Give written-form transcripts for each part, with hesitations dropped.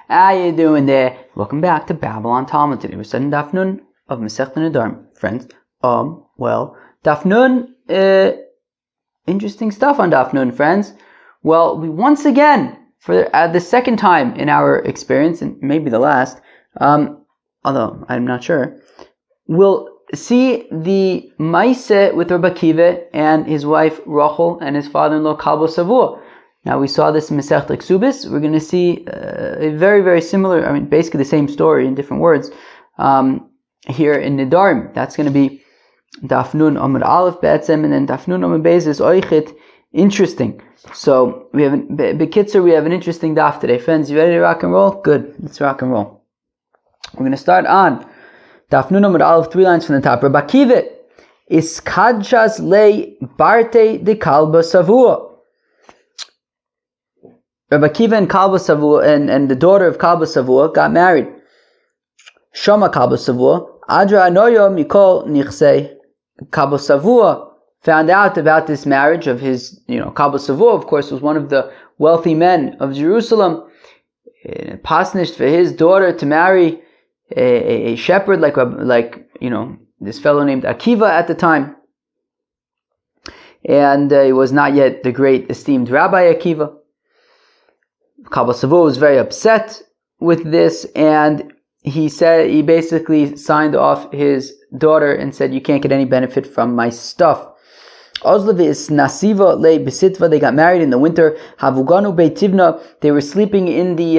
How you doing there? Welcome back to Babylon Talmud. Today we're studying Daf Nun of Masechet Nedarim. Friends, Daf Nun, interesting stuff on Daf Nun, friends. Well, we once again, for the second time in our experience, and maybe the last, although I'm not sure, we'll see the Maaseh with Rabbi Akiva and his wife Rachel and his father-in-law Kalbo Savua. Now we saw this in Masechet Ksubis. We're going to see a very, very similar, basically the same story in different words, here in Nedarim. That's going to be Daf Nun Amud Aleph Be'etzem, and then Daf Nun Amud Beis is Oichet. Interesting. So we have an interesting daf today, friends. You ready to rock and roll? Good. Let's rock and roll. We're going to start on Daf Nun Amud Aleph, 3 lines from the top. Rabbi Akiva is kadshas le barte de kalba savua. Rabbi Akiva and Kalba Savua and the daughter of Kalba Savua got married. Shama Kalba Savua, Adra Anoyo Mikol Nichse. Kalba Savua found out about this marriage of his, Kalba Savua, of course, was one of the wealthy men of Jerusalem. Pasnished for his daughter to marry a shepherd like this fellow named Akiva at the time. And he was not yet the great esteemed Rabbi Akiva. Kalba Savua was very upset with this, and he basically signed off his daughter and said, "You can't get any benefit from my stuff." Ozlevis Nasiva le Besitva. They got married in the winter. Havuganu Beitivna. They were sleeping in the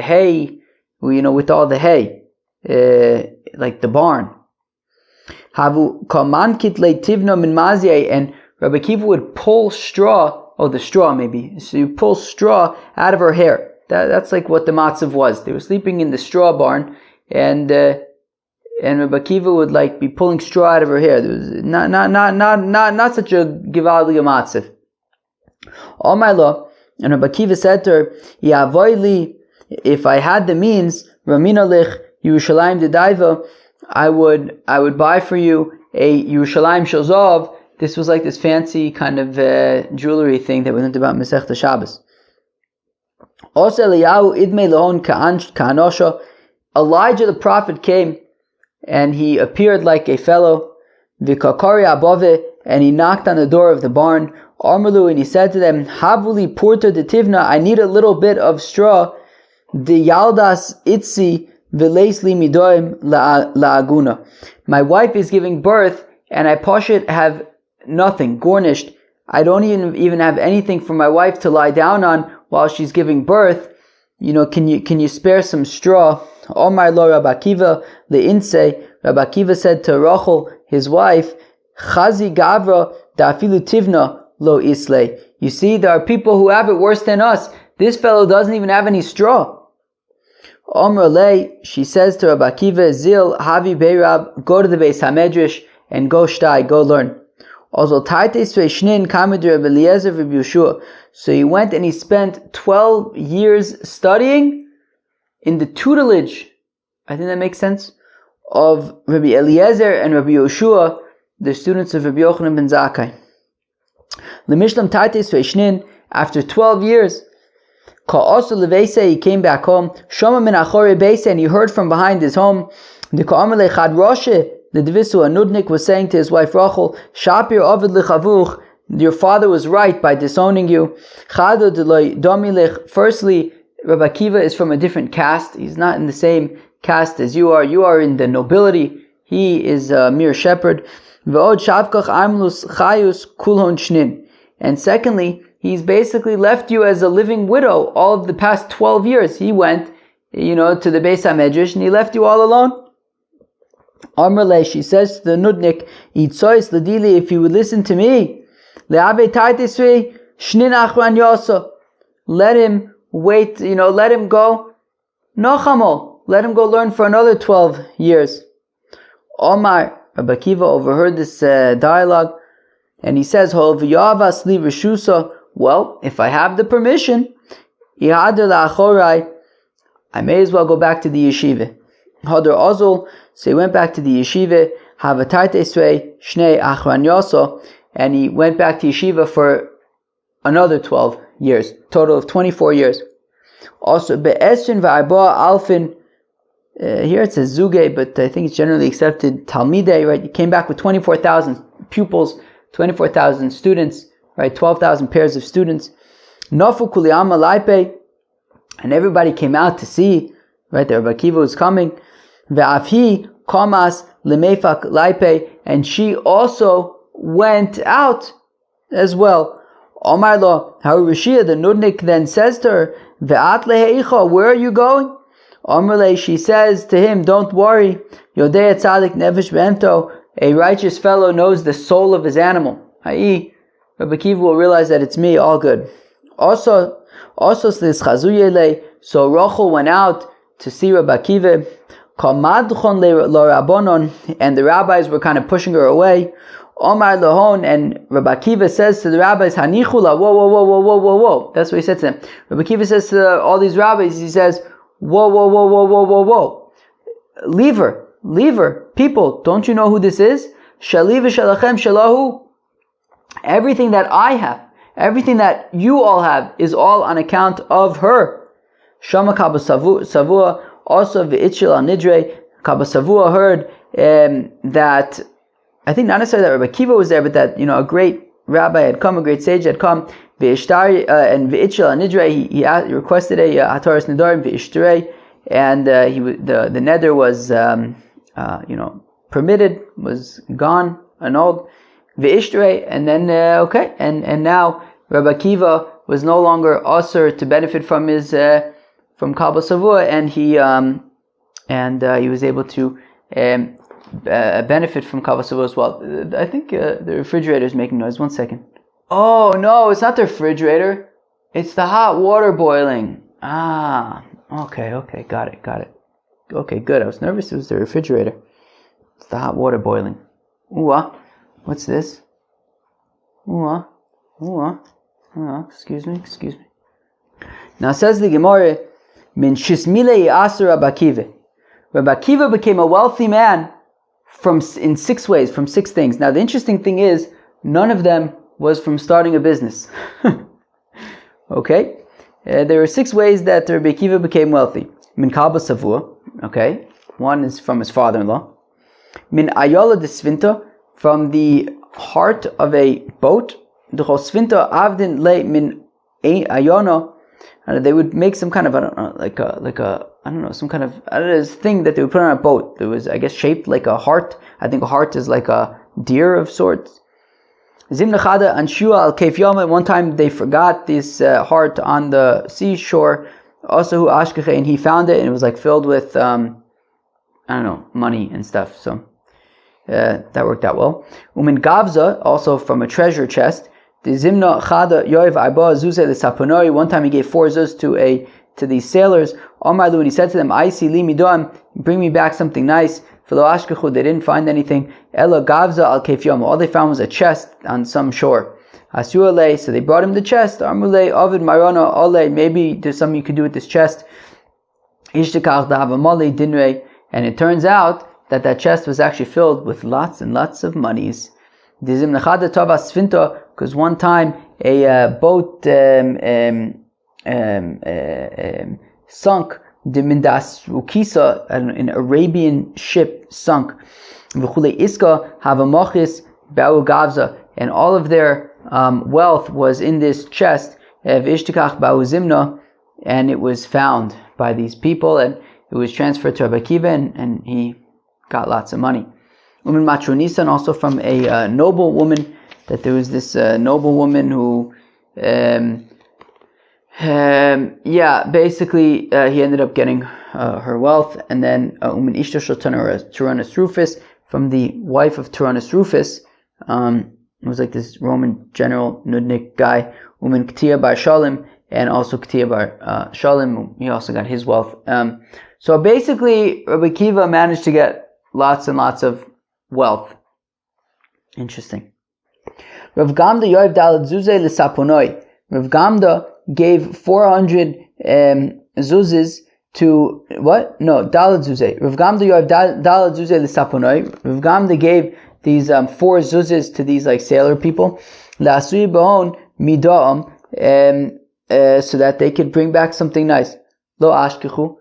hay, with all the hay, like the barn. Havu Kamankit le Tivna min Mazye, and Rabbi Akiva would pull straw. Oh, the straw maybe. So you pull straw out of her hair. That's like what the matzav was. They were sleeping in the straw barn, and Rabbi Akiva would be pulling straw out of her hair. There was not such a givaldi matzav. Oh my law, and Rabbi Akiva said to her, "Yavoili, if I had the means, Ramina lich Yerushalayim dedaiva, I would buy for you a Yerushalayim shalzav." This was like this fancy kind of jewelry thing that we learned about Masechet Shabbos. Also, Elijah the prophet came, and he appeared like a fellow, and he knocked on the door of the barn. And he said to them, "Havuli purta de tivna, I need a little bit of straw. De yaldas itzi v'leisli midoim la'aguna. My wife is giving birth, and I poshut have nothing, garnished. I don't even have anything for my wife to lie down on while she's giving birth. Can you spare some straw?" Omar lo Rabbi Akiva le'inse. Rabbi Akiva said to Rachel, his wife, "Chazi gavra da'afilu tivna lo isle." You see, there are people who have it worse than us. This fellow doesn't even have any straw. Omar le, she says to Rabbi Akiva, "Zil havi beirab, go to the Beis Hamedrash and go shtai, go learn." So he went and he spent 12 years studying in the tutelage, I think that makes sense, of Rabbi Eliezer and Rabbi Yoshua, the students of Rabbi Yochanan ben Zakkai. After 12 years, he came back home, and he heard from behind his home, the Dvisu Anudnik was saying to his wife Rachel, "Shapir Ovid Lichavuch, your father was right by disowning you. Firstly, Rabbi Akiva is from a different caste. He's not in the same caste as you are. You are in the nobility. He is a mere shepherd. And secondly, he's basically left you as a living widow all of the past 12 years. He went, to the Beis HaMedrash, and he left you all alone." Amrle, she says to the Nudnik, "Itzois ladili, if you would listen to me, le'abe taitisri shnin achran yosa, let him wait, let him go, nochamo, let him go learn for another 12 years. Omar, Rabbi Akiva overheard this dialogue, and he says, "Hov li reshusa, well, if I have the permission, ihadr la'achorai, I may as well go back to the yeshiva." Hadr Ozul, so he went back to the yeshiva, Havatarte Esrei Shnei Achran Yoso, and he went back to yeshiva for another 12 years, total of 24 years. Also, be'esrin v'arba alfin, here it says zuge, but I think it's generally accepted talmidei, right? He came back with 24,000 pupils, 24,000 students, right? 12,000 pairs of students. Nofu kuliyama laipe, and everybody came out to see, right? The Rabbi Akiva was coming. Ve'afhi kamas lemefak laipe, and she also went out as well. Omar lo Harishia, the Nudnik then says to her, Ve'at leheicha, where are you going? Omar le, she says to him, don't worry, Yodei tzadik nefesh be'emto, a righteous fellow knows the soul of his animal. I.e., Rabbi Akiva will realize that it's me, all good. Also this chazuyele, so Rachel went out to see Rabbi Akiva, and the rabbis were kind of pushing her away. Omar lahon, and Rabbi Akiva says to the rabbis, Hanichula, whoa. That's what he said to them. Rabbi Akiva says to all these rabbis, he says, whoa. Leave her. People, don't you know who this is? Shali v'shalachem shalahu. Everything that I have, everything that you all have, is all on account of her. Shama Kaba Savua, also v'itchil al nidre. Kaba Savua heard that, I think not necessarily that Rabbi Akiva was there, but that, a great rabbi had come, a great sage had come, and v'itchil al nidre, he requested a hataras nedarim v'ishtarei, and the neder was permitted, was gone, annulled, v'ishtarei, and then and now Rabbi Akiva was no longer usher to benefit from his from Kabbalah Savua, and he was able to benefit from Kabbalah Savua as well. I think the refrigerator is making noise. 1 second. Oh no, it's not the refrigerator. It's the hot water boiling. Okay, got it. Okay, good. I was nervous it was the refrigerator. It's the hot water boiling. What's this? Excuse me. Now says the Gemara, Min Shismile Aser Rabbi Akiva. Rabbi Akiva became a wealthy man in 6 ways, from 6 things. Now the interesting thing is, none of them was from starting a business. Okay? There were 6 ways that Rabbi Akiva became wealthy. Min Kabba Savua, okay? 1 is from his father-in-law. Min Ayola de Svinta, from the heart of a boat. The Svinta Avdin Le Min Ayona. They would make some kind of, this thing that they would put on a boat. It was, I guess, shaped like a heart. I think a heart is like a deer of sorts. Zimnachada Anshua al Kef Yoma. One time they forgot this heart on the seashore. Also, who Ashkeche, and he found it, and it was like filled with, money and stuff. So that worked out well. Umin Gavza, also from a treasure chest. The Zimna Chada Yoiv Arba Zuze L'Saponori. One time he gave 4 zuz to these sailors. Omarlu, and he said to them, I see li midoam, bring me back something nice. Filo Ashkechu, they didn't find anything. Ella Gavza al Kefyom. All they found was a chest on some shore. Asuale, so they brought him the chest. Armule Ovid Marona Ole, maybe there's something you could do with this chest. Ishtakach Davamale Dinre, and it turns out that chest was actually filled with lots and lots of monies. Dizim Nechada Tova Sfinta, because one time a boat sunk. Dimindas Ukisa, an Arabian ship sunk. V'chule Iska Havamachis Ba'u Gavza, and all of their wealth was in this chest. V'ishtikach Ba'u Zimna, and it was found by these people, and it was transferred to Rabbi Akiva, and he got lots of money. Umin Matronisan, also from a noble woman, that there was this noble woman who, basically he ended up getting her wealth, and then Umin Ishtoshel Tyrannus Rufus, from the wife of Tyrannus Rufus, it was like this Roman general, Nudnik guy, Umin Ktia Bar Shalim, and also Ktia Bar Shalim, he also got his wealth. So basically, Rabbi Akiva managed to get lots and lots of wealth. Interesting. Rav Gamda Yoiv Dalad Zuze L'Saponoi. Rav Gamda gave 400 zuzes to what? No, Dalad Zuze. Rav Gamda Yoiv Dalad Zuze L'Saponoi. Rav Gamda gave these 4 zuzes to these like sailor people. La'asui Bahon Mida'am. so that they could bring back something nice. Lo ashkechu,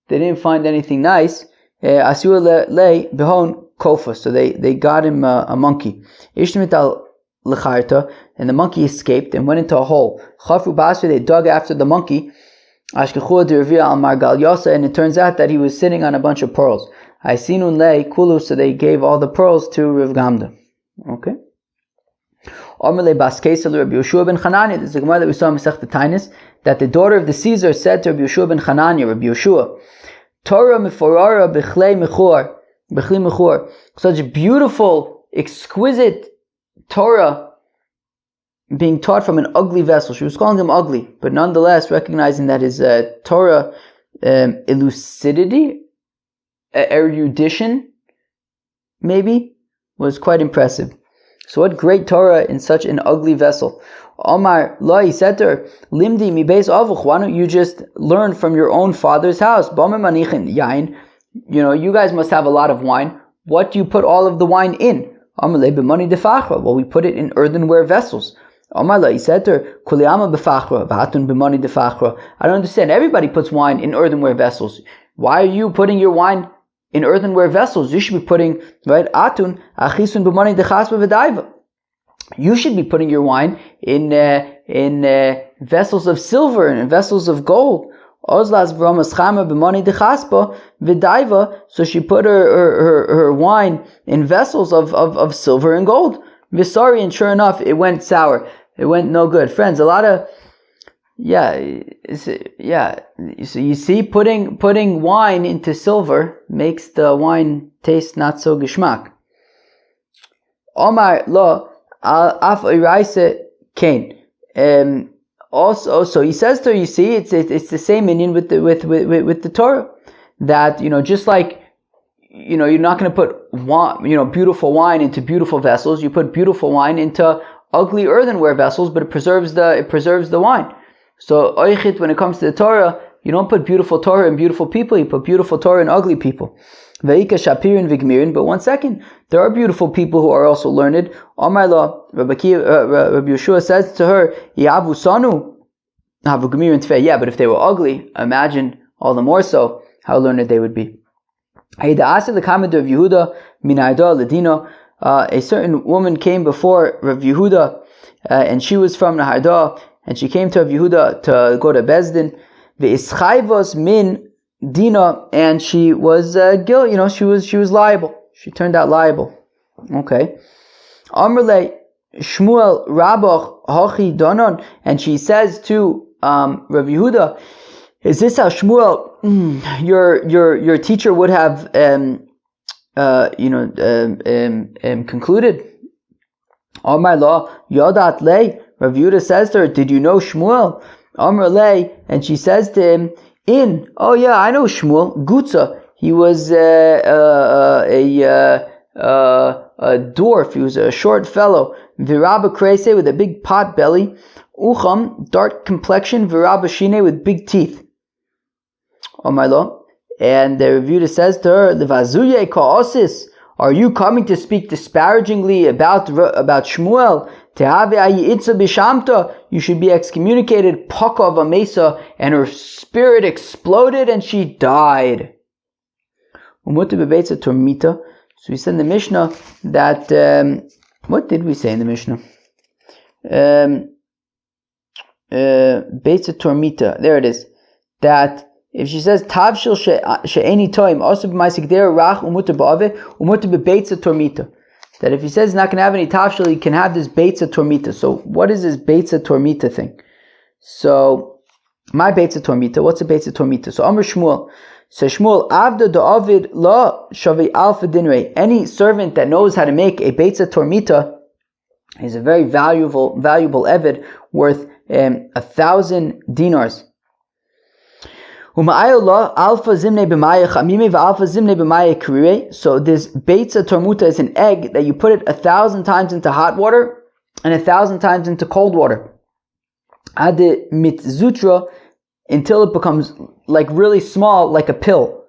they didn't find anything nice. Asur le behon kofa, so they got him a monkey. Ishmit al lecharta, and the monkey escaped and went into a hole. Chafru basu, they dug after the monkey. Ashkechu dervia al margal yosa, and it turns out that he was sitting on a bunch of pearls. Aisinun le kulu, so they gave all the pearls to Rav Gamda. Okay. Omerle bas Kesel Rabbi Yeshua ben Chananya. This is a Gemara that we saw in Masechet Tainis, that the daughter of the Caesar said to Rabbi Yeshua ben Chananya, Rabbi Yeshua, Torah meforara bechlei mechur, such beautiful, exquisite Torah being taught from an ugly vessel. She was calling him ugly, but nonetheless recognizing that his Torah elucidity, erudition, maybe, was quite impressive. So what great Torah in such an ugly vessel. Omar lo, he said to her, Limdi mi beis avuch, why don't you just learn from your own father's house? Bame manichin yain, you guys must have a lot of wine. What do you put all of the wine in? Omar le b'mani defachra, well, we put it in earthenware vessels. Omar lo, he said to her, kuliyama b'fachra, v'hatun b'mani defachra. I don't understand, everybody puts wine in earthenware vessels. Why are you putting your wine in earthenware vessels? You should be putting, right, atun, achisun b'mani dechasba v'daiva. You should be putting your wine in vessels of silver and in vessels of gold. Ozlas v'romas chama b'mani dechasba v'daiva. So she put her wine in vessels of silver and gold. Visari, and sure enough, it went sour. It went no good. Friends, a lot of, so you see, putting wine into silver makes the wine taste not so geschmack. Omar lo af iraise kain. Also, so he says to her, you see, it's the same Indian with the Torah, that just like you're not going to put wine, beautiful wine into beautiful vessels. You put beautiful wine into ugly earthenware vessels, but it preserves the wine. So oichit, when it comes to the Torah, you don't put beautiful Torah in beautiful people, you put beautiful Torah in ugly people. Ve'ika shapirin v'gmirin, but one second, there are beautiful people who are also learned. Omar lo, Rabbi Yeshua says to her, Yavu sanu, havu gmirin tfei. Yeah, but if they were ugly, imagine all the more so how learned they would be. A certain woman came before Rav Yehuda, and she was from Naharda, and she came to Rav Yehuda to go to Bezdin. Ve'ischayvos min dina, and she was guilty. She was liable. She turned out liable. Okay. Amrle Shmuel Rabach Hachi Donon, and she says to Rav Yehuda, is this how Shmuel, your teacher would have concluded? Amar lo Yodat lei. Rav Yehuda says to her, did you know Shmuel? Amar lei, and she says to him, oh yeah, I know Shmuel. Gutza, he was a dwarf. He was a short fellow. Viraba krese, with a big pot belly. Ucham, dark complexion. Viraba shine, with big teeth. Amar lo, and the Rav Yehuda says to her, Levazuye ka'osis, are you coming to speak disparagingly about Shmuel? You should be excommunicated. Pakav amesa, and her spirit exploded and she died. So we said in the Mishnah that what did we say in the Mishnah? Beitza tormita. There it is. That if she says tavshil she'eni toim also b'maisik der rach umuta ba'ave umuta bebeitza tormita, that if he says he's not going to have any tavshil, he can have this beitza tormita. So what is this beitza tormita thing? So my beitza tormita, what's a beitza tormita? So Amr Shmuel, so Shmuel, avda da'avid la shavi alfa dinrei, any servant that knows how to make a beitza tormita is a very valuable eved worth 1,000 dinars. So this beitza tormuta is an egg that you put it 1,000 times into hot water and 1,000 times into cold water. Ade mitzutra, until it becomes like really small, like a pill.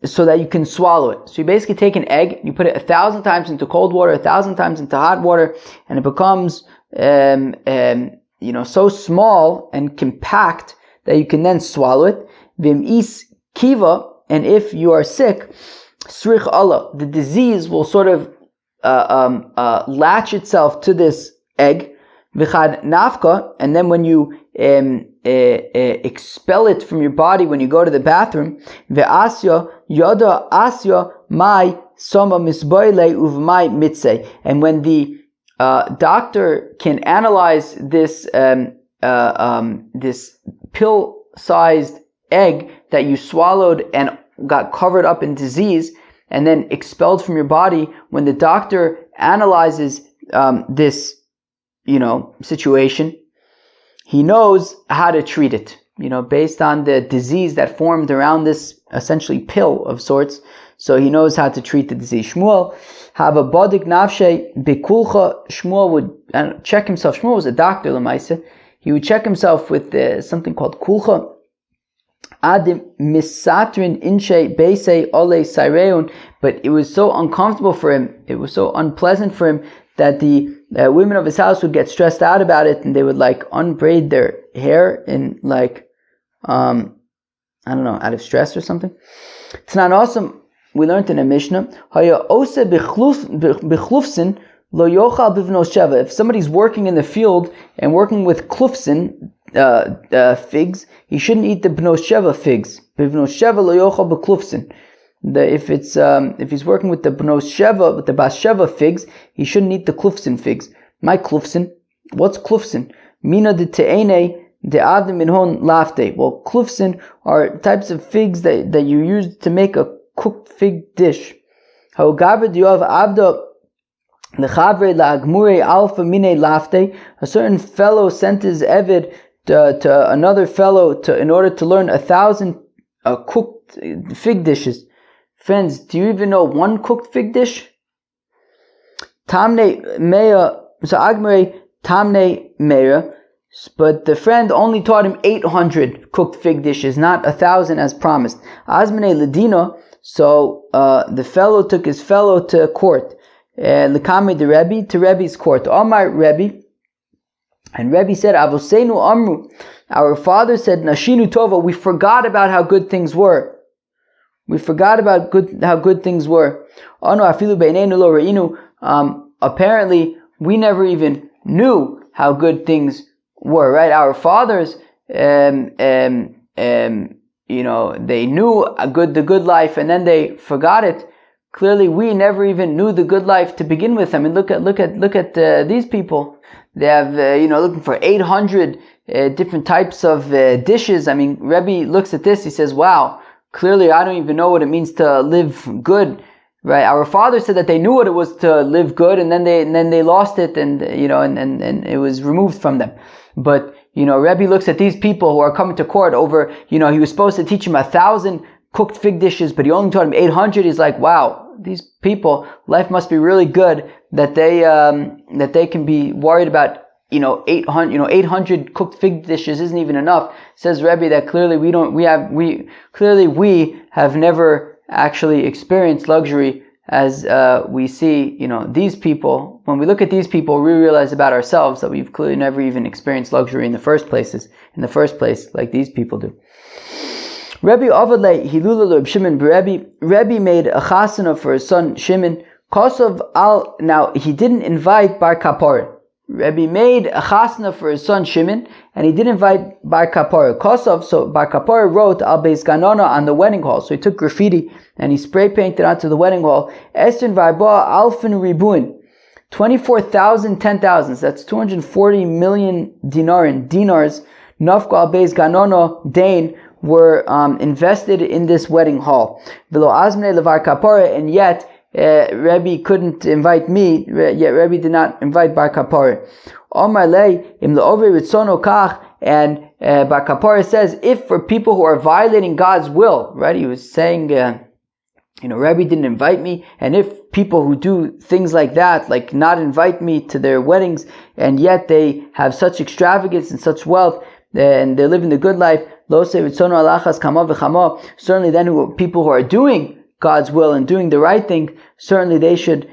So that you can swallow it. So you basically take an egg, you put it 1,000 times into cold water, 1,000 times into hot water, and it becomes so small and compact that you can then swallow it. Vim is kiva, and if you are sick, srich Allah, the disease will sort of latch itself to this egg. V'chad nafka, and then when you expel it from your body when you go to the bathroom, ve'asya yoda asya mai soma misboile uvmai mitse, and when the doctor can analyze this this pill-sized egg that you swallowed and got covered up in disease and then expelled from your body, when the doctor analyzes this situation, he knows how to treat it, based on the disease that formed around this essentially pill of sorts. So he knows how to treat the disease. Shmuel, have a bodik nafshe bekulcha. Shmuel would check himself. Shmuel was a doctor, lemaisa. He would check himself with something called kulcha. Adim misatrin inche beise ole sireun. But it was so uncomfortable for him, it was so unpleasant for him, that the women of his house would get stressed out about it, and they would unbraid their hair in out of stress or something. It's not awesome. We learned in a Mishnah, if somebody's working in the field and working with klufsin, figs, he shouldn't eat the bnos sheva figs. If he's working with the bnos sheva, with the bas sheva figs, he shouldn't eat the klufsin figs. My klufsin, what's klufsin? Mina de te'ene de avdim minhon lafte. Well, klufsin are types of figs that you use to make a cooked fig dish. A certain fellow sent his eved to another fellow in order to learn 1,000 cooked fig dishes. Friends, do you even know one cooked fig dish? Tamne meya, so agmere tamne meya, but the friend only taught him 800 cooked fig dishes, not 1,000 as promised. Azmene ledina. So the fellow took his fellow to court. Lekame the Rebbe, to Rebbe's court. Omar Rebbe, and Rebbe said, Avoseinu Amru, our father said, Nashinu Tova, we forgot about how good things were. We forgot about how good things were. Anu afilu beinenu lo reinu. Apparently, we never even knew how good things were. Right? Our fathers, they knew the good life, and then they forgot it. Clearly, we never even knew the good life to begin with. I mean, look at these people. They have, looking for 800 different types of dishes. I mean, Rebbe looks at this. He says, "Wow, clearly, I don't even know what it means to live good." Right? Our father said that they knew what it was to live good, and then they lost it, and it was removed from them. But Rebbe looks at these people who are coming to court over, he was supposed to teach him 1,000 cooked fig dishes, but he only taught him 800. He's like, wow, these people, life must be really good that they can be worried about, 800 cooked fig dishes isn't even enough. Says Rebbe that clearly we have never actually experienced luxury as we see, these people. When we look at these people, we realize about ourselves that we've clearly never even experienced luxury in the first place, like these people do. Rebbe Avadle Hilula Reb Shimon Rebbe made a chasana for his son Shimon. Now he didn't invite Bar Kapor. Rebbe made a chasana for his son Shimon, and he didn't invite Bar Kapor. So Bar Kapor wrote Al Beis Ganona on the wedding hall. So he took graffiti and he spray painted onto the wedding hall. Estrin Varba Alfin Ribuin. 24,000 10,000s. That's 240 million dinars. Nafka Al Beis Ganona Dain were invested in this wedding hall. Velo Azmne Levar Kapora, and yet Rebbe couldn't invite me. Yet Rebbe did not invite Bar Kapora. Omar Lei Im Le'Ovei Ritzono Kach, and Bar Kapora says, if for people who are violating God's will, right? He was saying, Rebbe didn't invite me, and if people who do things like that, like not invite me to their weddings, and yet they have such extravagance and such wealth, and they're living the good life, certainly then people who are doing God's will and doing the right thing, certainly they should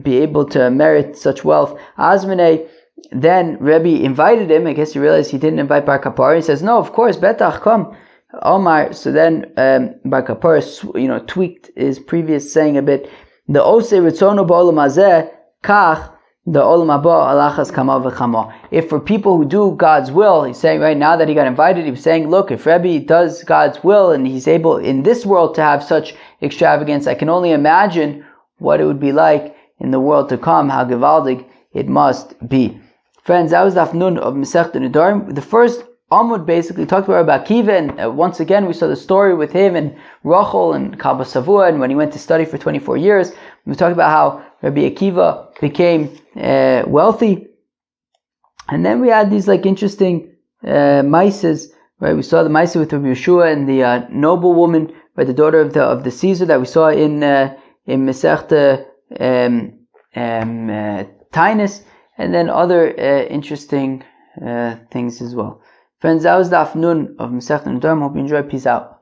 be able to merit such wealth. Azmene then Rebbe invited him. I guess he realized he didn't invite Bar Kapara. He says, no, of course, Betach, come. Omar. So then Bar Kapara, tweaked his previous saying a bit. The Ose Ritzono Ba'olam Hazeh, Kach, the Olam Haba Alachas Kama V'Chama. If for people who do God's will, he's saying right now that he got invited, he was saying, look, if Rebbe does God's will and he's able in this world to have such extravagance, I can only imagine what it would be like in the world to come, how gewaldig it must be. Friends, that was Daf Nun of Masechta Nedarim. The first Amud basically talked about Rabbi Akiva, and once again we saw the story with him and Rachel and Kabba Savua, and when he went to study for 24 years. We talked about how Rabbi Akiva became wealthy, and then we had these interesting maises, right? We saw the maisa with Rabbi Yeshua and the noble woman, right, the daughter of the Caesar that we saw in Masechta Tainus, and then other interesting things as well. Friends, that was the Daf Nun of Masechta Nedarim. Hope you enjoy. Peace out.